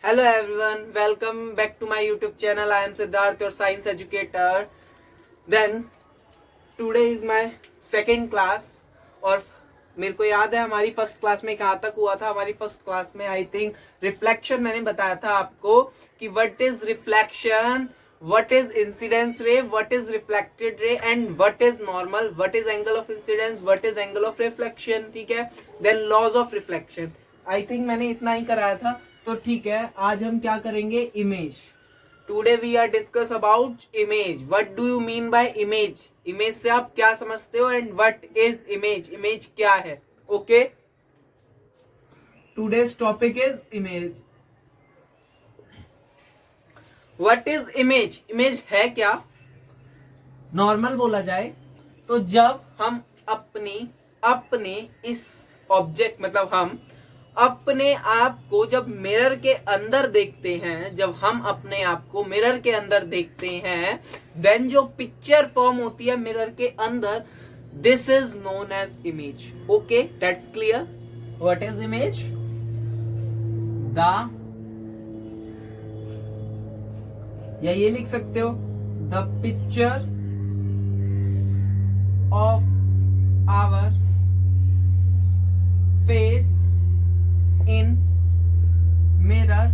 Hello everyone, welcome back to my YouTube channel. I am Siddharth, your science educator. Then today is my second class और मेरे को याद है हमारी first class में कहाँ तक हुआ था. हमारी फर्स्ट क्लास में आई थिंक रिफ्लेक्शन मैंने बताया था आपको कि what is reflection, what is incidence ray, what is reflected ray and what is normal, what is angle of incidence, what is angle of reflection. ठीक है. Then laws of reflection. I think मैंने इतना ही कराया था. तो ठीक है, आज हम क्या करेंगे? Image. Today we are discuss about image. What do you mean by image? Image से आप क्या समझते हो and what is image? Image क्या है? Okay, today's topic is image. What is image? Image है क्या? नॉर्मल बोला जाए तो जब हम अपने इस ऑब्जेक्ट मतलब हम अपने आप को जब मिरर के अंदर देखते हैं, जब हम अपने आप को मिरर के अंदर देखते हैं, देन जो पिक्चर फॉर्म होती है मिरर के अंदर, this is known as image. Okay, that's clear. What is image? या ये लिख सकते हो, the picture of our face in mirror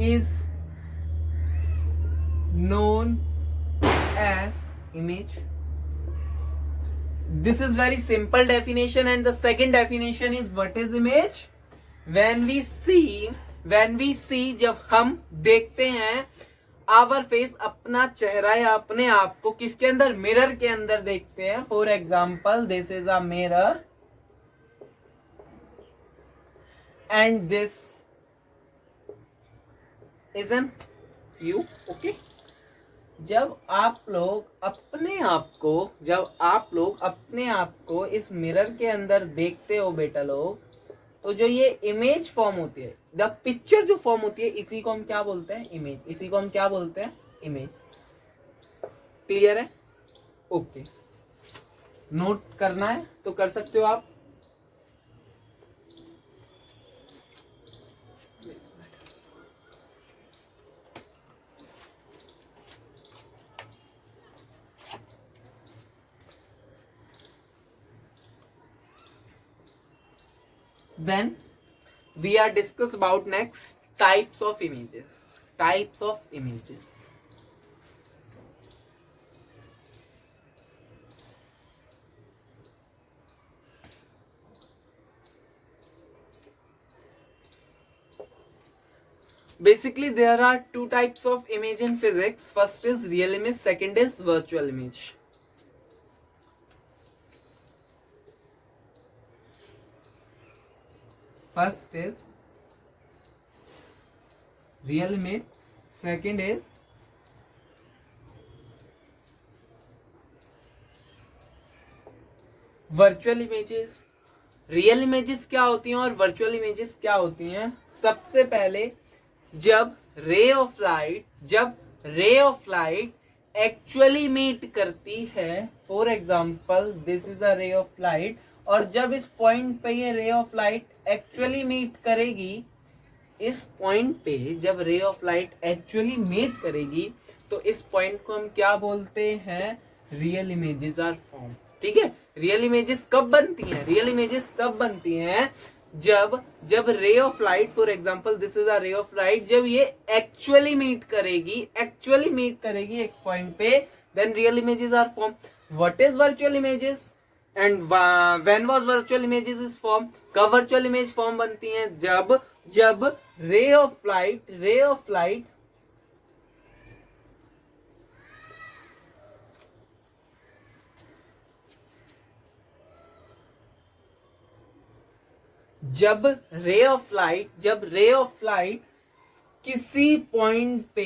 is known as image. This is very simple definition, and the second definition is what is image? When we see, जब हम देखते हैं our face, अपना चेहरा या अपने आप को किसके अंदर? मिरर के अंदर देखते हैं. For example, this is a mirror and this is an you. okay, जब आप लोग अपने आप को इस मिरर के अंदर देखते हो बेटा लोग, तो जो ये इमेज फॉर्म होती है, द पिक्चर जो फॉर्म होती है, इसी को हम क्या बोलते हैं? इमेज. इसी को हम क्या बोलते हैं? इमेज. क्लियर है? ओके, नोट करना है तो कर सकते हो आप. Then we are discuss about next types of images. Types of images. Basically there are two types of image in physics. First is real image, second is virtual image. First is real image, second is virtual images. Real images क्या होती हैं और virtual images क्या होती हैं? सबसे पहले जब ray of light actually meet करती है, फॉर एग्जाम्पल दिस इज अ रे ऑफ लाइट, और जब इस पॉइंट पे ये रे ऑफ लाइट एक्चुअली मीट करेगी, इस पॉइंट पे जब ray of light actually meet करेगी, तो इस पॉइंट को हम क्या बोलते हैं? Real images are form. ठीक है. रियल इमेजेस कब बनती हैं? रियल इमेजेस तब बनती हैं जब ray of light, for example this is अ रे ऑफ लाइट, जब ये एक्चुअली मीट करेगी एक पॉइंट पे, then real images are form. What is virtual images and when was virtual images is form? कब वर्चुअल इमेज फॉर्म बनती हैं? जब रे ऑफ लाइट जब रे ऑफ लाइट किसी पॉइंट पे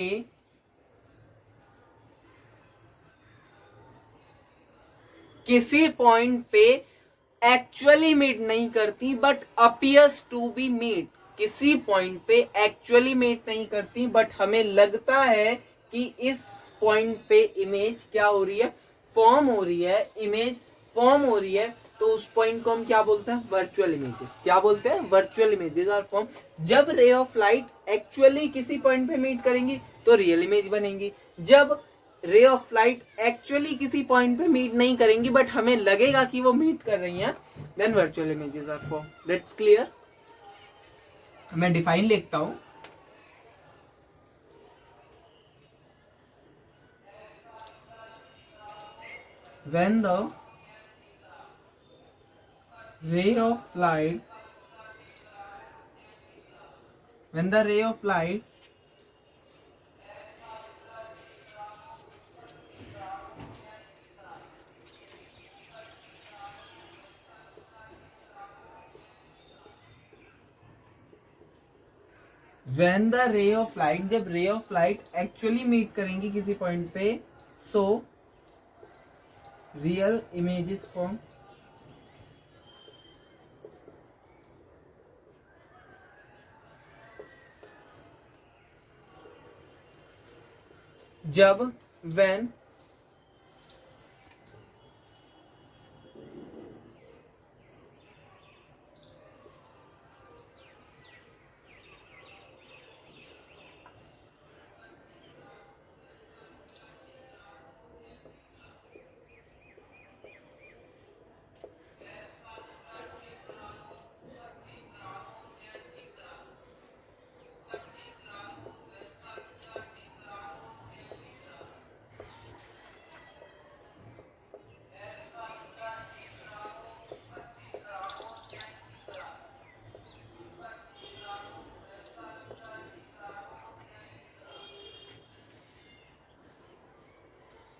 एक्चुअली मीट नहीं करती but appears to be meet. किसी पॉइंट पे एक्चुअली मीट नहीं करती बट हमें लगता है कि इस पॉइंट पे इमेज क्या हो रही है? फॉर्म हो रही है. इमेज फॉर्म हो रही है. तो उस पॉइंट को हम क्या बोलते हैं, वर्चुअल इमेजेस। क्या बोलते हैं, वर्चुअल इमेजेस आर फॉर्म जब रे ऑफ लाइट एक्चुअली किसी पॉइंट पे मीट करेंगी तो रियल इमेज बनेंगी। जब रे ऑफ लाइट एक्चुअली किसी पॉइंट पे मीट नहीं करेंगी बट हमें लगेगा कि वो मीट कर रही हैं, then virtual images are form. That's clear. मैं डिफाइन लिखता हूं। When the ray of light when the ray of light when the ray of light जब ray of light actually meet करेंगी किसी पॉइंट पे, so real image is formed। जब when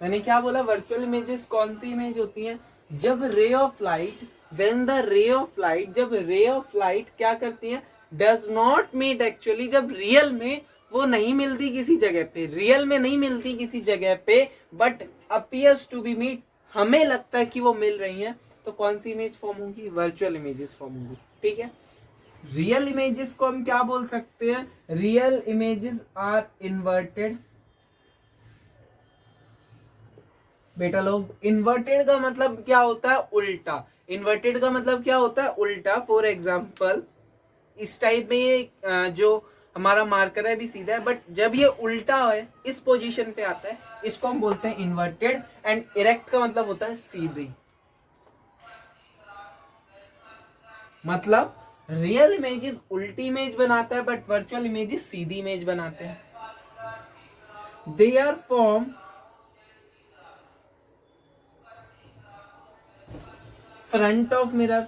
मैंने क्या बोला, वर्चुअल इमेजेस कौन सी इमेज होती हैं, जब ray of light when the रे ऑफ लाइट जब रे ऑफ लाइट क्या करती है, डज नॉट मीट एक्चुअली, जब रियल में वो नहीं मिलती किसी जगह पे, रियल में नहीं मिलती किसी जगह पे but appears to be meet, हमें लगता है कि वो मिल रही हैं, तो कौन सी इमेज फॉर्म होगी, वर्चुअल इमेजेस फॉर्म होगी। ठीक है। रियल इमेजेस को हम क्या बोल सकते हैं, रियल इमेजेस आर इन्वर्टेड। बेटा लोग, इन्वर्टेड का मतलब क्या होता है, उल्टा। इन्वर्टेड का मतलब क्या होता है, उल्टा। फॉर एग्जाम्पल इस टाइप में ये जो हमारा मार्कर है भी सीधा है बट जब ये उल्टा है इस पोजीशन पे आता है, इसको हम बोलते हैं इन्वर्टेड। एंड इरेक्ट का मतलब होता है सीधी। मतलब रियल इमेजेस उल्टी इमेज बनाता है बट वर्चुअल इमेजेस सीधी इमेज बनाते हैं। They are form front of mirror.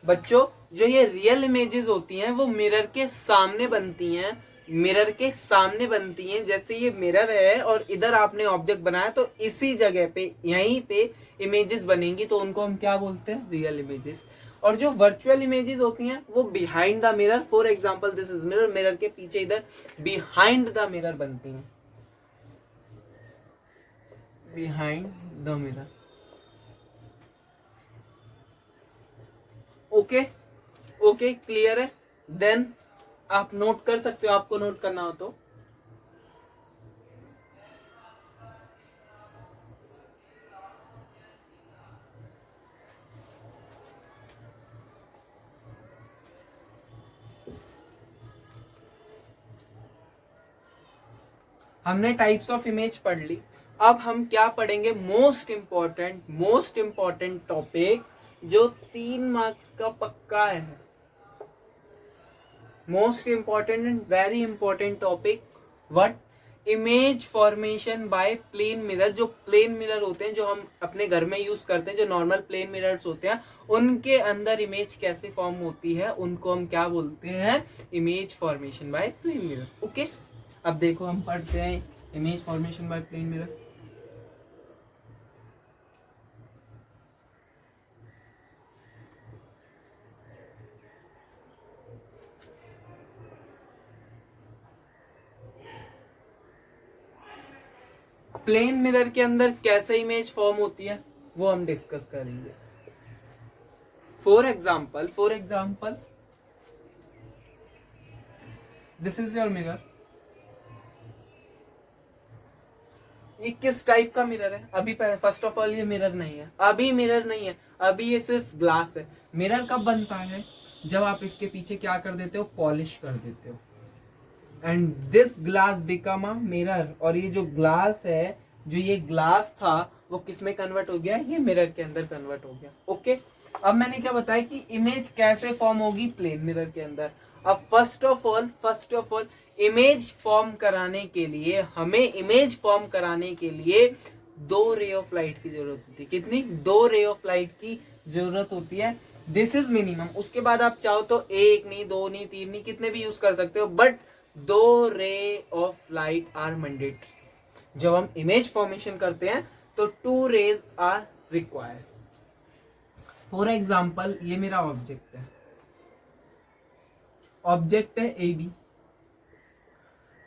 बच्चों, जो ये रियल इमेजेस होती हैं वो मिरर के सामने बनती हैं, मिरर के सामने बनती हैं। जैसे ये मिरर है और इधर आपने ऑब्जेक्ट बनाया तो इसी जगह पे यहीं पे इमेजेस बनेंगी, तो उनको हम क्या बोलते हैं, रियल इमेजेस। और जो वर्चुअल इमेजेस होती हैं वो behind the mirror, for example this is mirror, mirror के पीछे इधर बिहाइंड द मिरर बनती हैं, behind the mirror. Okay okay, clear है। देन आप नोट कर सकते हो, आपको नोट करना हो तो। हमने टाइप्स ऑफ इमेज पढ़ ली। अब हम क्या पढ़ेंगे, मोस्ट इंपॉर्टेंट टॉपिक जो 3 मार्क्स का पक्का है। Most important and very important topic, what, image formation by plane mirror. जो प्लेन मिरर होते हैं जो हम अपने घर में यूज करते हैं, जो नॉर्मल प्लेन मिरर्स होते हैं, उनके अंदर इमेज कैसे फॉर्म होती है, उनको हम क्या बोलते हैं, image formation by plane mirror. Okay, अब देखो हम पढ़ते हैं image formation by plane mirror. Plane mirror के अंदर कैसे इमेज फॉर्म होती है वो हम डिस्कस करेंगे। For example this is your mirror, ये किस टाइप का मिरर है? अभी फर्स्ट ऑफ ऑल ये मिरर नहीं है, अभी मिरर नहीं है, अभी ये सिर्फ ग्लास है। मिरर कब बनता है? जब आप इसके पीछे क्या कर देते हो, पॉलिश कर देते हो, and this glass become a mirror. और ये जो ग्लास है, जो ये ग्लास था, वो किस में कन्वर्ट हो गया? ये मिरर के अंदर कन्वर्ट हो गया। ओके, अब मैंने क्या बताया कि इमेज कैसे फॉर्म होगी प्लेन मिरर के अंदर। अब first of all image form कराने के लिए, हमें इमेज फॉर्म कराने के लिए 2 रे ऑफ लाइट की जरूरत होती है। कितनी? 2 रे ऑफ लाइट की जरूरत होती है। This is minimum. उसके बाद आप चाहो तो 1 नहीं, 2 नहीं, 3 नहीं, कितने भी यूज कर सकते हो, बट 2 रे ऑफ लाइट आर मैंडेटरी। जब हम इमेज फॉर्मेशन करते हैं तो 2 rays are required. For example, ये मेरा ऑब्जेक्ट है, ऑब्जेक्ट है ए बी।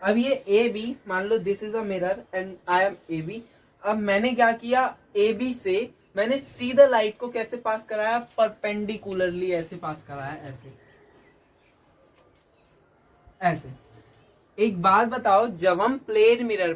अब ये ए बी, मान लो this is a mirror and I am A B. अब मैंने क्या किया, ए बी से मैंने सीधा लाइट को कैसे पास कराया? परपेंडिकुलरली ऐसे पास कराया, ऐसे ऐसे। एक बात बताओ, जब हम प्लेन मिरर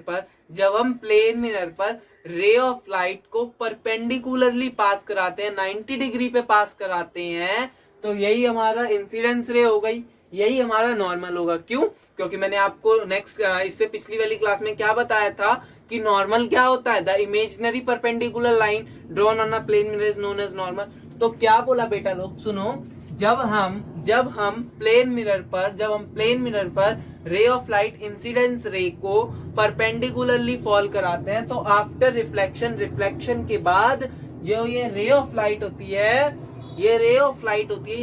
पर रे ऑफ लाइट को परपेंडिकुलरली पास कराते हैं, 90 डिग्री पे पास कराते हैं, तो यही हमारा इंसिडेंस रे हो गई, यही हमारा नॉर्मल होगा। क्यों? क्योंकि मैंने आपको नेक्स्ट इससे पिछली वाली क्लास में क्या बताया था कि नॉर्मल क्या होता है? The imaginary perpendicular line drawn on a plane mirror is known as normal. तो क्या बोला बेटा लोग, सुनो, जब हम प्लेन मिरर पर रे ऑफ लाइट इंसिडेंस रे को परपेंडिकुलरली फॉल कराते हैं, तो आफ्टर रिफ्लेक्शन के बाद जो ये रे ऑफ लाइट होती है, ये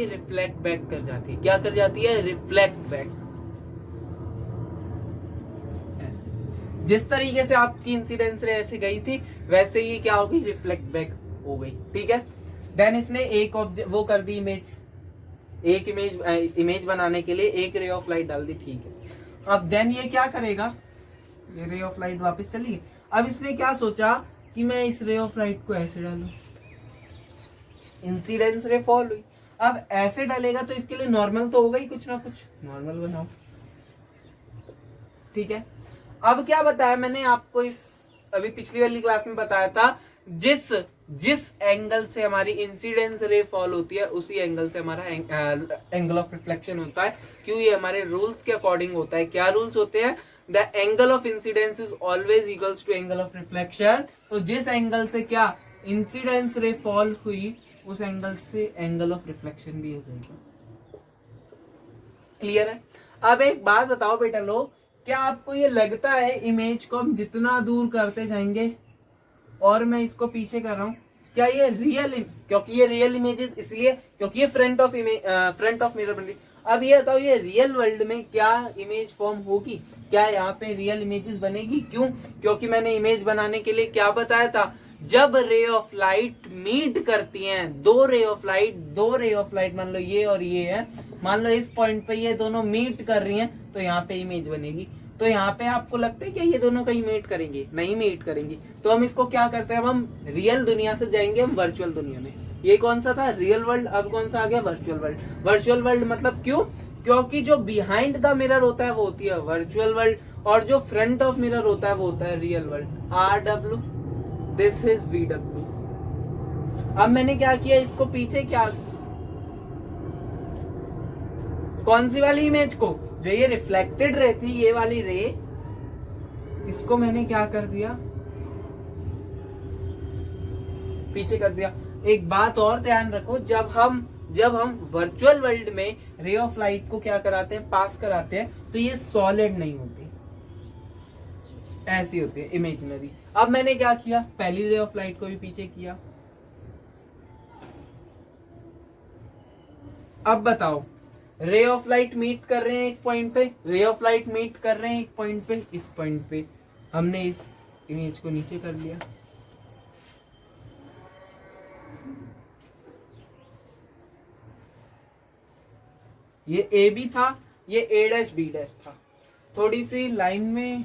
रिफ्लेक्ट बैक कर जाती है। क्या कर जाती है? Reflect back. जिस तरीके से आपकी इंसिडेंस रे ऐसे गई थी, वैसे ही क्या होगी? रिफ्लेक्ट बैक हो गई। ठीक है, देन इसने एक ऑब्जेक्ट वो कर दी, इमेज बनाने के लिए एक रे ऑफ लाइट डाल दी। ठीक है, अब देन ये क्या करेगा? ये रे ऑफ लाइट वापस चली गई। अब इसने क्या सोचा कि मैं इस रे ऑफ लाइट को ऐसे डालूं, इंसिडेंस रे फॉल हुई। अब ऐसे डालेगा तो इसके लिए नॉर्मल तो होगा ही, कुछ ना कुछ नॉर्मल बनाओ। ठीक है, अब क्या बताया मैंने आपको, इस अभी पिछली वाली क्लास में बताया था, जिस एंगल से हमारी इंसिडेंस रे फॉल होती है, उसी एंगल से हमारा एंगल ऑफ रिफ्लेक्शन होता है। क्यों? ये हमारे रूल्स के अकॉर्डिंग होता है। क्या रूल्स होते हैं? The angle of incidence is always equals to angle of reflection. तो जिस एंगल से क्या इंसिडेंस रे फॉल हुई, उस एंगल से एंगल ऑफ रिफ्लेक्शन भी हो जाएगा। क्लियर है? अब एक बात बताओ बेटा लोग, क्या आपको ये लगता है इमेज को हम जितना दूर करते जाएंगे, और मैं इसको पीछे कर रहा हूं, क्या ये क्योंकि ये रियल इमेजेस इसलिए क्योंकि ये फ्रंट ऑफ मिरर बन रही। अब ये बताओ, ये रियल वर्ल्ड में क्या इमेज फॉर्म होगी? क्या यहाँ पे रियल इमेजेस बनेगी? क्यों? क्योंकि मैंने इमेज बनाने के लिए क्या बताया था, जब रे ऑफ लाइट मीट करती हैं, दो रे ऑफ लाइट मान लो ये और ये है, मान लो इस पॉइंट पे ये दोनों मीट कर रही हैं, तो यहाँ पे इमेज बनेगी। तो यहाँ पे आपको लगता है कि ये दोनों कहीं मीट करेंगे? नहीं मीट करेंगी। तो हम इसको क्या करते हैं, हम रियल दुनिया से जाएंगे हम वर्चुअल दुनिया में। ये कौन सा था? Real world. अब कौन सा आ गया? Virtual world. वर्चुअल वर्ल्ड मतलब क्यों? क्योंकि जो बिहाइंड द मिरर होता है वो होती है वर्चुअल वर्ल्ड, और जो फ्रंट ऑफ मिरर होता है वो होता है real world. RW, this is VW। अब मैंने क्या किया, इसको पीछे क्या, कौन सी वाली इमेज को, जो ये रिफ्लेक्टेड रे थी, ये वाली रे, इसको मैंने क्या कर दिया, पीछे कर दिया। एक बात और ध्यान रखो, जब हम वर्चुअल वर्ल्ड में रे ऑफ लाइट को क्या कराते हैं, पास कराते हैं, तो ये सॉलिड नहीं होती, ऐसी होती है इमेजिनरी। अब मैंने क्या किया, पहली रे ऑफ लाइट को भी पीछे किया। अब बताओ, रे ऑफ लाइट मीट कर रहे हैं एक पॉइंट पे, इस पॉइंट पे हमने इस इमेज को नीचे कर लिया। ये ए बी था, ये A डैश B डैश था। थोड़ी सी लाइन में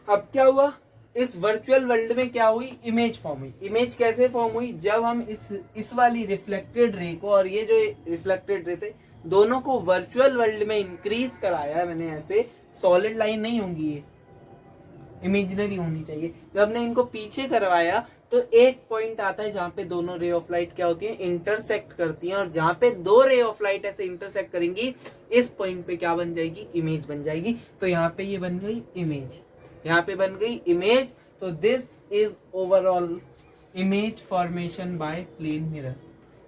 अब क्या हुआ, इस वर्चुअल वर्ल्ड में क्या हुई, इमेज फॉर्म हुई। इमेज कैसे फॉर्म हुई, जब हम इस वाली रिफ्लेक्टेड रे को और ये जो रिफ्लेक्टेड रे थे दोनों को वर्चुअल वर्ल्ड में इंक्रीज कराया मैंने, ऐसे सॉलिड लाइन नहीं होंगी ये, इमेजिनरी होनी चाहिए। जब हमने इनको पीछे करवाया तो एक पॉइंट आता है जहां पे दोनों रे ऑफ लाइट क्या होती है, इंटरसेक्ट करती हैं, और जहां पे दो रे ऑफ लाइट ऐसे इंटरसेक्ट करेंगी इस पॉइंट पे क्या बन जाएगी, इमेज बन जाएगी। तो यहाँ पे ये बन गई इमेज, यहाँ पे बन गई इमेज। तो this is overall image formation by plane mirror.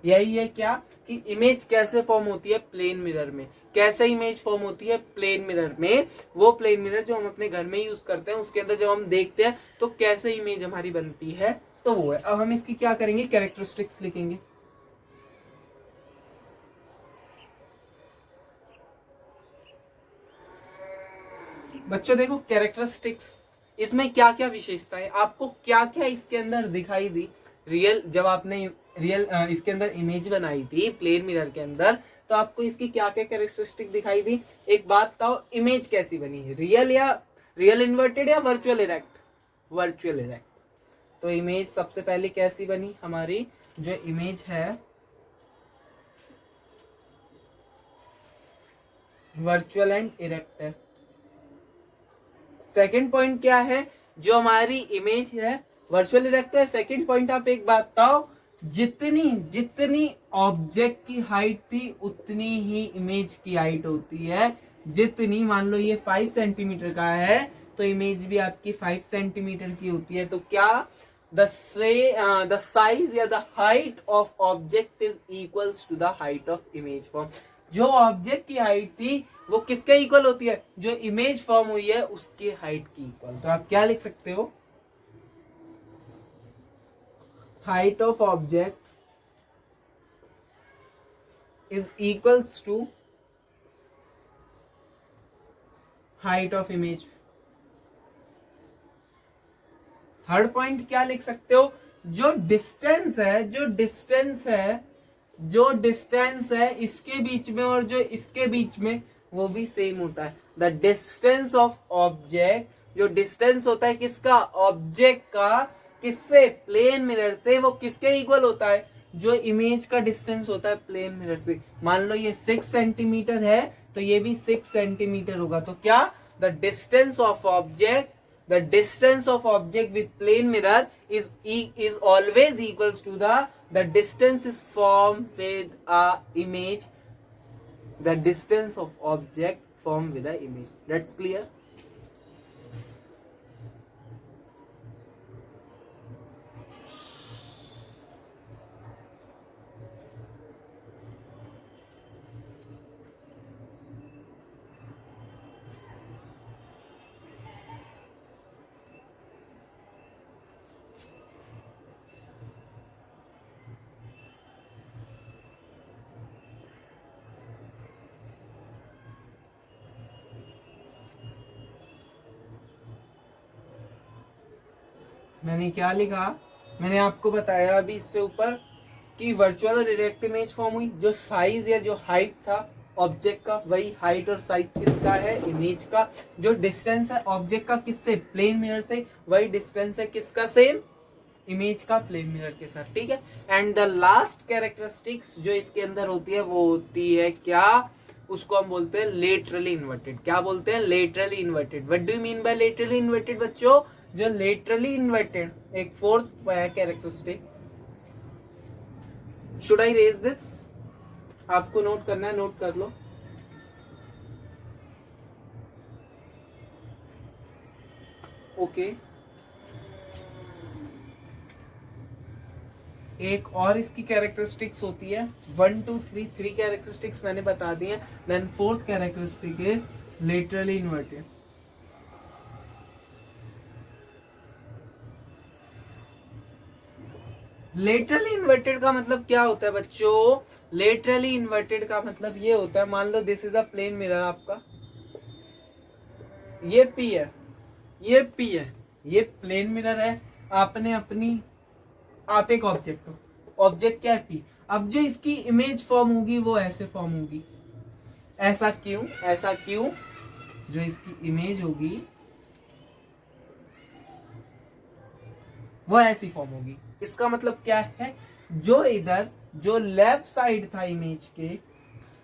यही है क्या कि इमेज कैसे फॉर्म होती है प्लेन मिरर में। कैसे इमेज फॉर्म होती है प्लेन मिरर में, वो प्लेन मिरर जो हम अपने घर में यूज करते हैं उसके अंदर जब हम देखते हैं तो कैसे इमेज हमारी बनती है, तो वो है। अब हम इसकी क्या करेंगे, कैरेक्टरिस्टिक्स लिखेंगे। बच्चों देखो कैरेक्टरिस्टिक्स, इसमें क्या क्या विशेषता है, आपको क्या क्या इसके अंदर दिखाई दी। रियल, जब आपने रियल इसके अंदर इमेज बनाई थी प्लेन मिरर के अंदर, तो आपको इसकी क्या क्या कैरेक्टरिस्टिक दिखाई दी। एक बात बताओ, इमेज कैसी बनी है, रियल या रियल इन्वर्टेड या वर्चुअल इरेक्ट, वर्चुअल इरेक्ट। तो इमेज सबसे पहले कैसी बनी, हमारी जो इमेज है वर्चुअल एंड इरेक्ट है। सेकंड पॉइंट क्या है, जो हमारी इमेज है वर्चुअल इरेक्ट है। सेकंड पॉइंट आप एक बात बताओ, जितनी जितनी ऑब्जेक्ट की हाइट थी उतनी ही इमेज की हाइट होती है। जितनी, मान लो ये 5 सेंटीमीटर का है तो इमेज भी आपकी 5 सेंटीमीटर की होती है। तो क्या द साइज या the height of object is equals to the height of image form. जो ऑब्जेक्ट की हाइट थी वो किसके इक्वल होती है, जो इमेज फॉर्म हुई है उसके हाइट की इक्वल। तो आप क्या लिख सकते हो, height of object is equals to height of image। Third point क्या लिख सकते हो, जो डिस्टेंस है, जो डिस्टेंस है इसके बीच में और जो इसके बीच में वो भी सेम होता है। द डिस्टेंस ऑफ ऑब्जेक्ट, जो डिस्टेंस होता है किसका, ऑब्जेक्ट का, किससे, प्लेन मिरर से, वो किसके इक्वल होता है, जो इमेज का डिस्टेंस होता है प्लेन मिरर से। मान लो ये 6 सेंटीमीटर है तो ये भी 6 सेंटीमीटर होगा। तो क्या, the distance of object, the distance of object with plane mirror is always equals to the distance is formed with a image, the distance of object formed with a image। That's clear। मैंने क्या लिखा, मैंने आपको बताया अभी इससे ऊपर कि वर्चुअल और इरेक्ट इमेज फॉर्म हुई। जो साइज या जो हाइट था ऑब्जेक्ट का, वही हाइट और साइज किसका है, इमेज का। जो डिस्टेंस है ऑब्जेक्ट का किससे, प्लेन मिरर से, वही डिस्टेंस है किसका, सेम, इमेज का प्लेन मिरर के साथ। ठीक है। एंड द लास्ट कैरेक्टरिस्टिक्स जो इसके अंदर होती है वो होती है क्या, उसको हम बोलते हैं लेटरली इन्वर्टेड। क्या बोलते हैं, laterally inverted. What do you mean by laterally inverted बच्चों, जो लेटरली इन्वर्टेड, एक fourth characteristic. Should I raise this, आपको नोट करना है, नोट कर लो। ओके एक और इसकी कैरेक्टरिस्टिक्स होती है, 1 2 3 कैरेक्टरिस्टिक्स मैंने बता दी है। Then fourth characteristic is laterally inverted. Laterally inverted का मतलब क्या होता है बच्चों, लेटरली इन्वर्टेड का मतलब ये होता है, मान लो this is a plane mirror आपका, ये पी है, ये पी है, ये प्लेन मिरर है। आपने अपनी, आप एक ऑब्जेक्ट हो, ऑब्जेक्ट क्या है पी। अब जो इसकी इमेज फॉर्म होगी वो ऐसे फॉर्म होगी, ऐसा क्यों, ऐसा क्यों, जो इसकी इमेज होगी वो ऐसी फॉर्म होगी। इसका मतलब क्या है, जो इधर जो लेफ्ट साइड था इमेज के,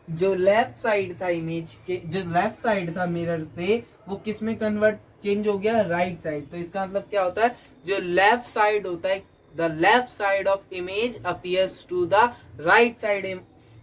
जो लेफ्ट साइड था इमेज के, जो लेफ्ट साइड था मिरर से, वो किस में कन्वर्ट चेंज हो गया, राइट साइड। तो इसका मतलब क्या होता है, जो लेफ्ट साइड होता है, the left side of image appears to the right side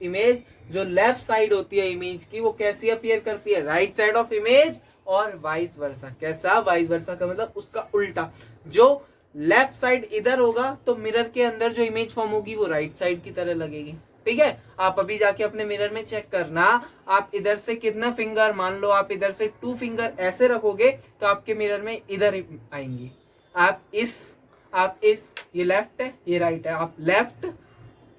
image. जो लेफ्ट साइड होती है इमेज की, वो कैसी अपीयर करती है, राइट साइड ऑफ इमेज, और वाइस वर्सा। कैसा, वाइस वर्सा का मतलब उसका उल्टा। जो लेफ्ट साइड इधर होगा तो मिरर के अंदर जो इमेज फॉर्म होगी वो राइट साइड की तरह लगेगी। ठीक है, आप अभी जाके अपने मिरर में चेक करना, आप इधर से कितना फिंगर, मान लो आप इधर से 2 फिंगर ऐसे रखोगे तो आपके मिरर में इधर आएंगी। आप इस ये लेफ्ट है, ये राइट है, आप लेफ्ट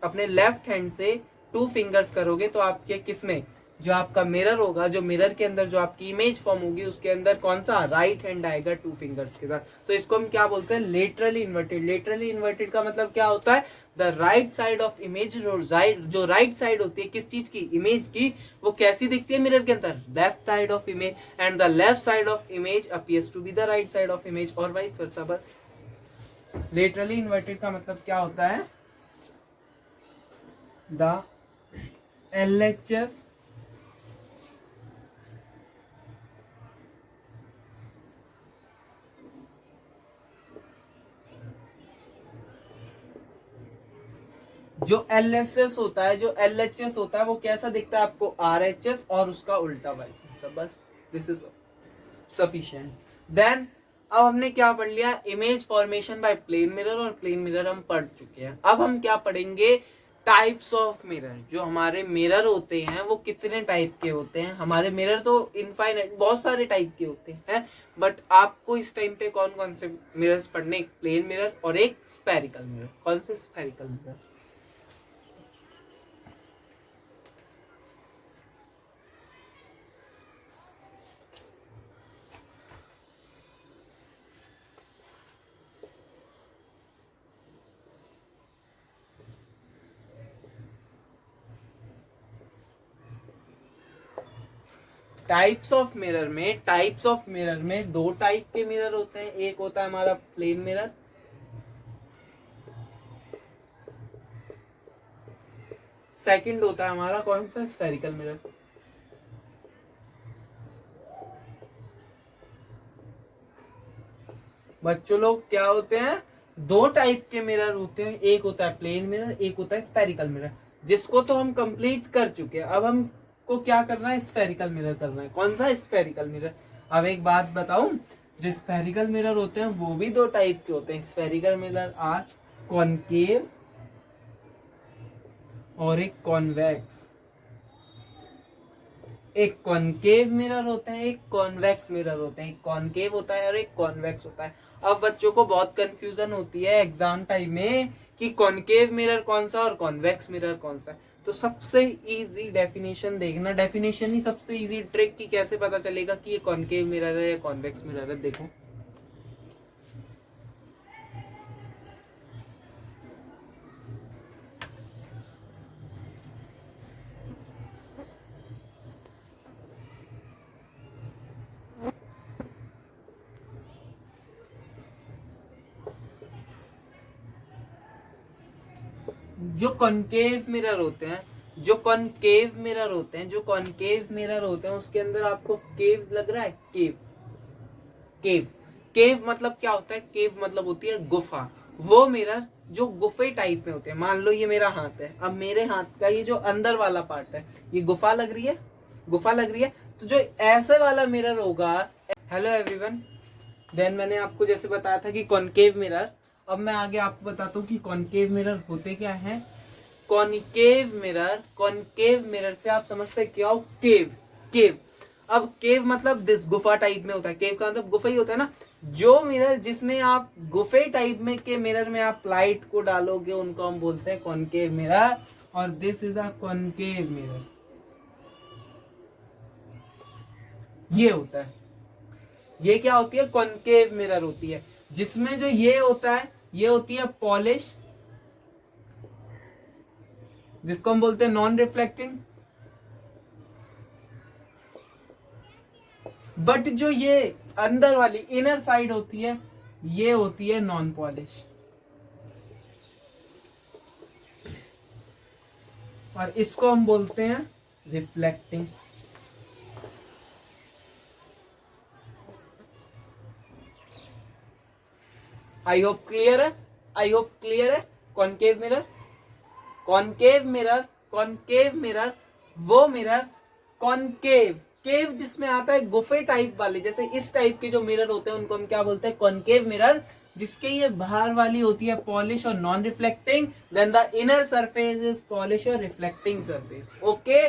अपने लेफ्ट हैंड से 2 फिंगर्स करोगे तो आपके किसमें, जो आपका मिरर होगा, जो मिरर के अंदर जो आपकी इमेज फॉर्म होगी उसके अंदर कौन सा, राइट हैंड आएगा 2 फिंगर्स के साथ। तो इसको हम क्या बोलते हैं, लेटरली इन्वर्टेड। लेटरली इन्वर्टेड का मतलब क्या होता है, the right side of image, जो राइट साइड होती है किस चीज की, इमेज की, वो कैसी दिखती है मिरर के अंदर, left side of image, and the left side of image appears to be the right side of image, और वाइस वर्सा। बस लेटरली इन्वर्टेड का मतलब क्या होता है, द LHS जो LHS होता है, जो LHS होता है वो कैसा दिखता है आपको, RHS, और उसका उल्टा वाइस वर्सा। बस दिस इज सफिशिएंट। देन अब हमने क्या पढ़ लिया, image formation by plane mirror, और प्लेन मिरर हम पढ़ चुके हैं। अब हम क्या पढ़ेंगे, टाइप्स ऑफ मिरर। जो हमारे मिरर होते हैं वो कितने टाइप के होते हैं, हमारे मिरर तो इनफाइनाइट बहुत सारे टाइप के होते हैं, बट आपको इस टाइम पे कौन कौन से मिरर्स पढ़ने, एक प्लेन मिरर और एक स्फेरिकल मिरर। कौन से, spherical mirror. Types of mirror में 2 टाइप के मिरर होते हैं। एक होता है हमारा प्लेन मिरर, सेकंड होता है हमारा कौन सा, स्फेरिकल मिरर। बच्चों लोग क्या होते हैं, 2 टाइप के मिरर होते हैं, एक होता है प्लेन मिरर, एक होता है स्फेरिकल मिरर, जिसको तो हम कंप्लीट कर चुके हैं। अब हमको क्या करना है, स्फेरिकल मिरर करना है। कौन सा, स्फेरिकल मिरर। अब एक बात बताऊं, जो स्फेरिकल मिरर होते हैं वो भी 2 टाइप के होते हैं। स्फेरिकल मिरर आर कॉनकेव और एक कॉन्वेक्स। एक कॉनकेव मिरर होते हैं, एक कॉन्वेक्स मिरर होते हैं। एक कॉनकेव होता है और एक कॉन्वेक्स होता है। अब बच्चों को बहुत कंफ्यूजन होती है एग्जाम टाइम में कि कॉनकेव मिरर कौन सा और कॉन्वेक्स मिरर कौन सा है। तो सबसे इजी डेफिनेशन देखना, डेफिनेशन ही सबसे इजी ट्रिक की कैसे पता चलेगा कि ये कॉनकेव मिरर है या कॉन्वेक्स मिरर है। देखो, जो कॉनकेव मिरर होते हैं, जो कॉनकेव मिरर होते हैं, जो कॉनकेव मिरर होते हैं उसके अंदर आपको केव लग रहा है, केव। केव, केव मतलब क्या होता है, केव मतलब होती है गुफा। वो मिरर जो गुफे टाइप में होते हैं। मान लो ये मेरा हाथ है, अब मेरे हाथ का ये जो अंदर वाला पार्ट है, ये गुफा लग रही है, गुफा लग रही है। तो जो ऐसे वाला मिरर होगा, हेलो एवरीवन, देन मैंने आपको जैसे बताया था कि कॉनकेव मिरर, अब मैं आगे आपको बताता हूँ कि कॉनकेव मिरर होते क्या हैं। कॉनकेव मिरर, कॉनकेव मिरर से आप समझते क्या हो, केव, केव। अब केव मतलब दिस गुफा टाइप में होता है, केव का मतलब गुफा ही होता है ना। जो मिरर जिसमें आप गुफे टाइप में के मिरर में आप लाइट को डालोगे उनको हम बोलते हैं कॉनकेव मिरर, और this is a concave mirror. ये होता है, ये क्या होती है, कॉनकेव मिरर होती है, जिसमें जो ये होता है ये होती है पॉलिश, जिसको हम बोलते हैं नॉन रिफ्लेक्टिंग। बट जो ये अंदर वाली इनर साइड होती है, ये होती है नॉन पॉलिश। और इसको हम बोलते हैं रिफ्लेक्टिंग। आई होप क्लियर है, आई होप क्लियर है। Concave mirror, concave mirror, concave mirror, वो मिरर कॉनकेव, केव जिसमें आता है गुफे टाइप वाले, जैसे इस टाइप के जो मिरर होते हैं उनको हम क्या बोलते हैं, कॉनकेव मिरर, जिसके ये बाहर वाली होती है पॉलिश और non reflecting, then the inner surface is polish और reflecting surface. Okay,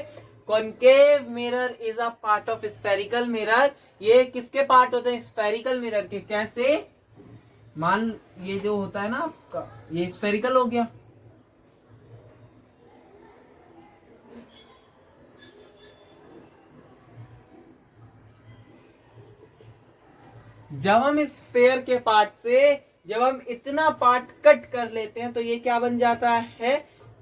concave mirror is a part of spherical mirror. ये किसके पार्ट होते हैं, स्फेरिकल मिरर के। कैसे, मान ये जो होता है ना आपका, ये स्फेरिकल हो गया, जब हम इस स्फेयर के पार्ट से जब हम इतना पार्ट कट कर लेते हैं तो ये क्या बन जाता है,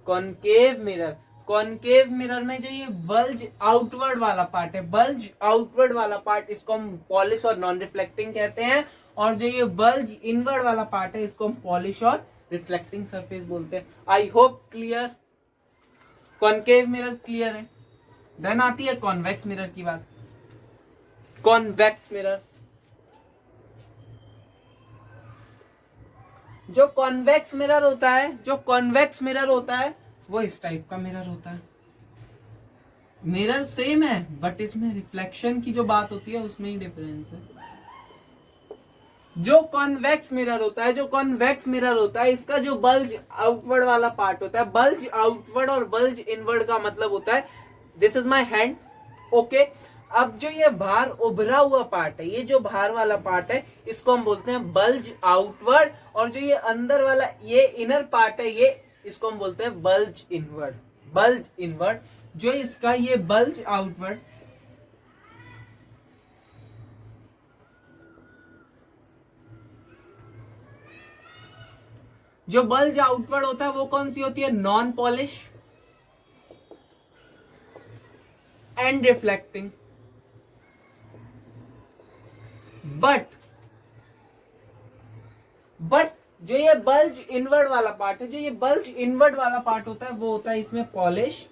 कॉनकेव मिरर। कॉनकेव मिरर में जो ये बल्ज आउटवर्ड वाला पार्ट है, बल्ज आउटवर्ड वाला पार्ट, इसको हम पॉलिश और नॉन रिफ्लेक्टिंग कहते हैं, और जो ये बल्ज इनवर्ड वाला पार्ट है इसको हम पॉलिश और रिफ्लेक्टिंग सरफेस बोलते हैं। I hope clear, concave mirror clear है। देन आती है कॉन्वेक्स मिरर की बात। कॉन्वेक्स मिरर, जो कॉन्वेक्स मिरर होता है, जो कॉन्वेक्स मिरर होता है वो इस टाइप का मिरर होता है। मिरर सेम है बट इसमें रिफ्लेक्शन की जो बात होती है उसमें ही डिफरेंस है। जो कॉन्वेक्स मिरर होता है, जो कॉन्वेक्स मिरर होता है, इसका जो बल्ज आउटवर्ड वाला पार्ट होता है, बल्ज आउटवर्ड और बल्ज इनवर्ड का मतलब होता है, this is my hand. Okay, अब जो ये बाहर उभरा हुआ पार्ट है, ये जो बाहर वाला पार्ट है, इसको हम बोलते हैं बल्ज आउटवर्ड, और जो ये अंदर वाला ये इनर पार्ट है, ये इसको हम बोलते हैं बल्ज इनवर्ड। बल्ज इनवर्ड, जो इसका ये बल्ज आउटवर्ड, जो बल्ज आउटवर्ड होता है वो कौन सी होती है, non polish and reflecting. But जो ये बल्ज इनवर्ड वाला पार्ट है, जो ये बल्ज इनवर्ड वाला पार्ट होता है वो होता है इसमें पॉलिश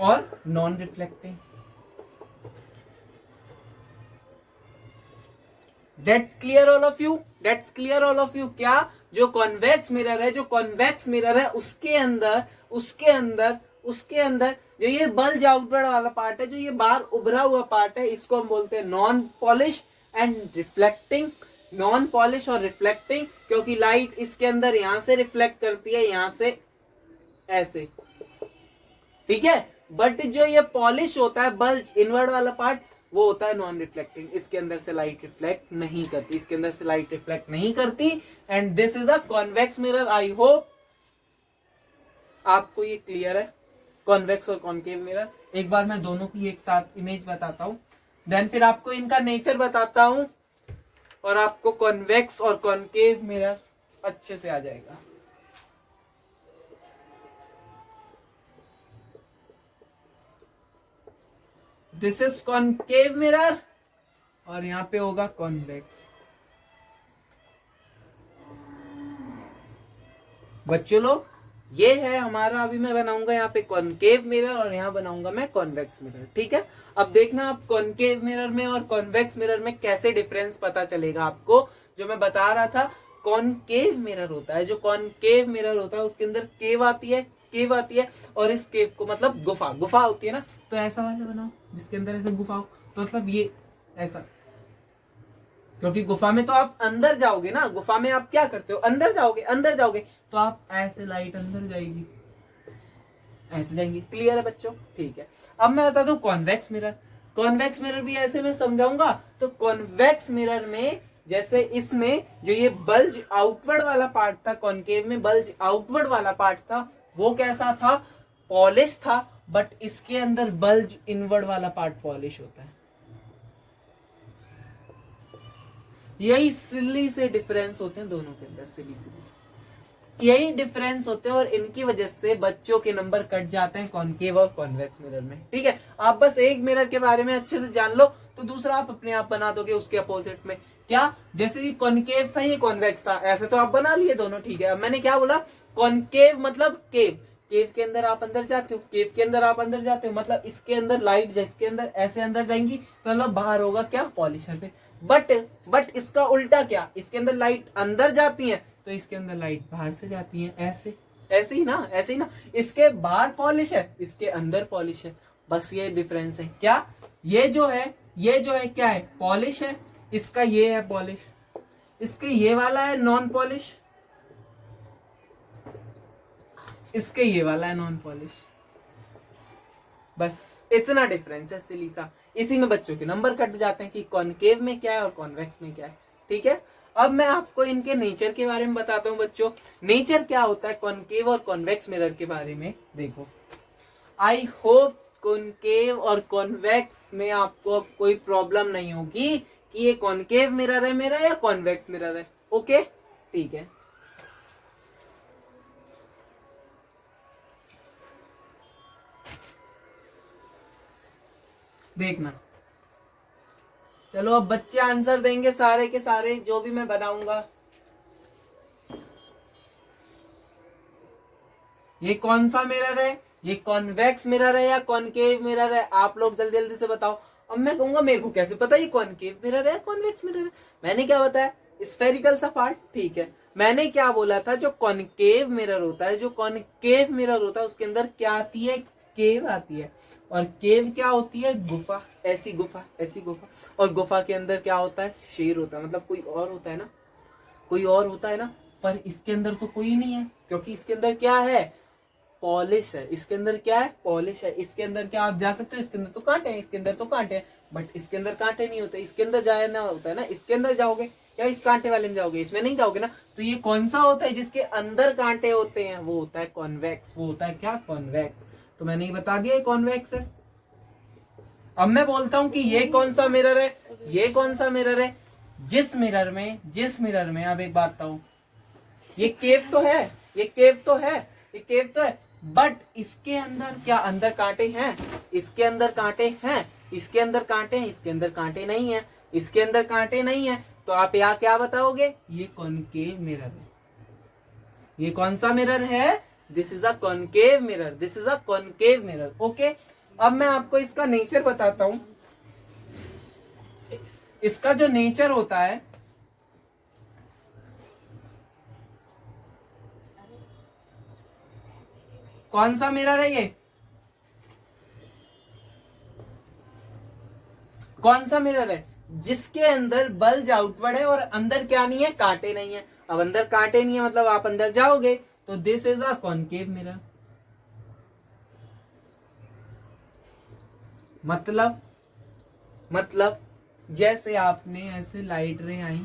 और non reflecting. That's clear all of you? That's clear all of you? क्या, जो कॉन्वेक्स मिरर है, जो कॉन्वेक्स मिरर है उसके अंदर जो ये बल्ज आउटवर्ड वाला पार्ट है, जो ये बाहर उभरा हुआ पार्ट है, इसको हम बोलते हैं non polish and reflecting. Non polish और रिफ्लेक्टिंग, क्योंकि लाइट इसके अंदर यहां से रिफ्लेक्ट करती है, यहां से ऐसे, ठीक है। बट जो ये पॉलिश होता है, बल्ज इनवर्ड वाला पार्ट, वो होता है नॉन रिफ्लेक्टिंग। इसके अंदर से लाइट रिफ्लेक्ट नहीं करती, इसके अंदर से लाइट रिफ्लेक्ट नहीं करती। And this is a convex mirror. I hope आपको ये क्लियर है, कॉन्वेक्स और कॉनकेव मिरर। एक बार मैं दोनों की एक साथ इमेज बताता हूं, देन फिर आपको इनका नेचर बताता हूं, और आपको कॉन्वेक्स और कॉनकेव मिरर अच्छे से आ जाएगा। दिस इज कॉनकेव मिरर और यहां पे होगा कॉन्वेक्स। बच्चों लोग, ये है हमारा, अभी मैं बनाऊंगा यहाँ पे कॉनकेव मिरर और यहाँ बनाऊंगा मैं कॉन्वेक्स मिरर, ठीक है। अब देखना आप कॉनकेव मिरर में और कॉन्वेक्स मिरर में कैसे डिफरेंस पता चलेगा आपको। जो मैं बता रहा था, कॉनकेव मिरर होता है, जो कॉनकेव मिरर होता है उसके अंदर केव आती है, केव आती है, और इस केव को मतलब गुफा, गुफा होती है ना, तो ऐसा वाला बनाओ जिसके अंदर ऐसे गुफा हो, तो मतलब ये ऐसा, क्योंकि गुफा में तो आप अंदर जाओगे ना, गुफा में आप क्या करते हो, अंदर जाओगे, अंदर जाओगे तो आप ऐसे, लाइट अंदर जाएगी, ऐसे जाएंगी। क्लियर है बच्चों, ठीक है। अब मैं बताता हूँ कॉन्वेक्स मिरर। कॉन्वेक्स मिरर भी ऐसे में समझाऊंगा। तो कॉन्वेक्स मिरर में, जैसे इसमें जो ये बल्ज आउटवर्ड वाला पार्ट था, कॉनकेव में बल्ज आउटवर्ड वाला पार्ट था, वो कैसा था, पॉलिश था, बट इसके अंदर बल्ज इनवर्ड वाला पार्ट पॉलिश होता है। यही सिली से डिफरेंस होते हैं दोनों के अंदर, सिली यही डिफरेंस होते हैं, और इनकी वजह से बच्चों के नंबर कट जाते हैं कॉनकेव और कॉन्वेक्स मिरर में, ठीक है। आप बस एक मिरर के बारे में अच्छे से जान लो तो दूसरा आप अपने आप बना दोगे उसके अपोजिट में। क्या, जैसे ये कॉनकेव था ये कॉन्वेक्स था, ऐसे तो आप बना लिए दोनों, ठीक है। अब मैंने क्या बोला, कॉनकेव मतलब केव, केव के अंदर आप अंदर जाते हो, केव के अंदर आप अंदर जाते हो, मतलब इसके अंदर लाइट जिसके अंदर ऐसे अंदर जाएंगी तो मतलब बाहर होगा क्या, पॉलिशर पे। बट इसका उल्टा क्या, इसके अंदर लाइट अंदर जाती है तो इसके अंदर लाइट बाहर से जाती है, ऐसे ऐसे ही ना, ऐसे ही ना। इसके बाहर पॉलिश है, इसके अंदर पॉलिश है, बस ये डिफरेंस है। क्या, ये जो है क्या है, पॉलिश है, इसका ये है पॉलिश, इसके ये वाला है नॉन पॉलिश, इसके ये वाला है नॉन पॉलिश, बस इतना डिफरेंस है सिलीसा। इसी में बच्चों के नंबर कट जाते हैं कि कॉनकेव में क्या है और कॉन्वेक्स में क्या है, ठीक है। अब मैं आपको इनके नेचर के बारे में बताता हूं बच्चों, नेचर क्या होता है कॉनकेव और कॉन्वेक्स मिरर के बारे में देखो। आई होप कॉनकेव और कॉन्वेक्स में आपको कोई प्रॉब्लम नहीं होगी कि ये कॉनकेव मिरर है मेरा या कॉन्वेक्स मिरर है, ओके, ठीक है। देखना, चलो अब बच्चे आंसर देंगे सारे के सारे जो भी मैं बताऊंगा। ये कौन सा मिरर है, ये कॉन्वेक्स मिरर है या कॉनकेव मिरर है, आप लोग जल्दी जल्दी से बताओ। अब मैं कहूंगा मेरे को कैसे पता ये कॉनकेव मिरर है या कॉन्वेक्स मिरर है, मैंने क्या बताया, स्फेरिकल सा पार्ट, ठीक है। मैंने क्या बोला था, जो कॉनकेव मिरर होता है, जो कॉनकेव मिरर होता है उसके अंदर क्या आती है, केव आती है, और केव क्या होती है, गुफा, ऐसी गुफा, ऐसी गुफा, और गुफा के अंदर क्या होता है, शेर होता है, मतलब कोई और होता है ना, कोई और होता है ना, पर इसके अंदर तो कोई नहीं है, क्योंकि इसके अंदर क्या है, पॉलिश है, इसके अंदर क्या है, पॉलिश है। इसके अंदर क्या आप जा सकते हो, इसके अंदर तो कांटे हैं, इसके अंदर तो कांटे हैं, बट इसके अंदर कांटे नहीं होते, इसके अंदर जाना होता है ना, इसके अंदर जाओगे या इस कांटे वाले में जाओगे, इसमें नहीं जाओगे ना। तो ये कौन सा होता है जिसके अंदर कांटे होते हैं, वो होता है कॉन्वेक्स, वो होता है क्या, कॉन्वेक्स। तो मैंने ये बता दिया कॉन्वेक्स है। अब मैं बोलता हूं कि ये कौन सा मिरर है, ये कौन सा मिरर है, जिस मिरर में अब एक बात बताऊं, ये केव तो है, ये केव तो है, ये केव तो है, बट इसके अंदर क्या, अंदर कांटे हैं, इसके अंदर कांटे हैं, इसके अंदर कांटे हैं, इसके अंदर कांटे नहीं है, इसके अंदर कांटे नहीं है, तो आप यहाँ क्या बताओगे, ये कॉनकेव मिरर है। ये कौन सा मिरर है, this is a concave mirror, this is a concave mirror, okay. अब मैं आपको इसका नेचर बताता हूं, इसका जो नेचर होता है, कौन सा मिरर है ये, कौन सा मिरर है, जिसके अंदर बल्ज आउटवर्ड है और अंदर क्या नहीं है, कांटे नहीं है। अब अंदर कांटे नहीं है मतलब आप अंदर जाओगे तो this is a concave mirror. मतलब जैसे आपने ऐसे लाइट रे आई,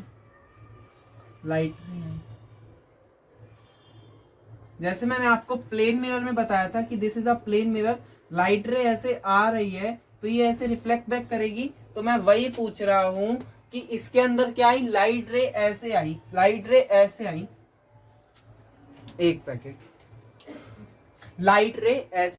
जैसे मैंने आपको प्लेन मिरर में बताया था कि this is a plane mirror, light ray ऐसे आ रही है तो ये ऐसे रिफ्लेक्ट बैक करेगी। तो मैं वही पूछ रहा हूं कि इसके अंदर क्या आई, लाइट रे ऐसे आई, लाइट रे ऐसे आई, एक सेकेंड, लाइट रे ऐसे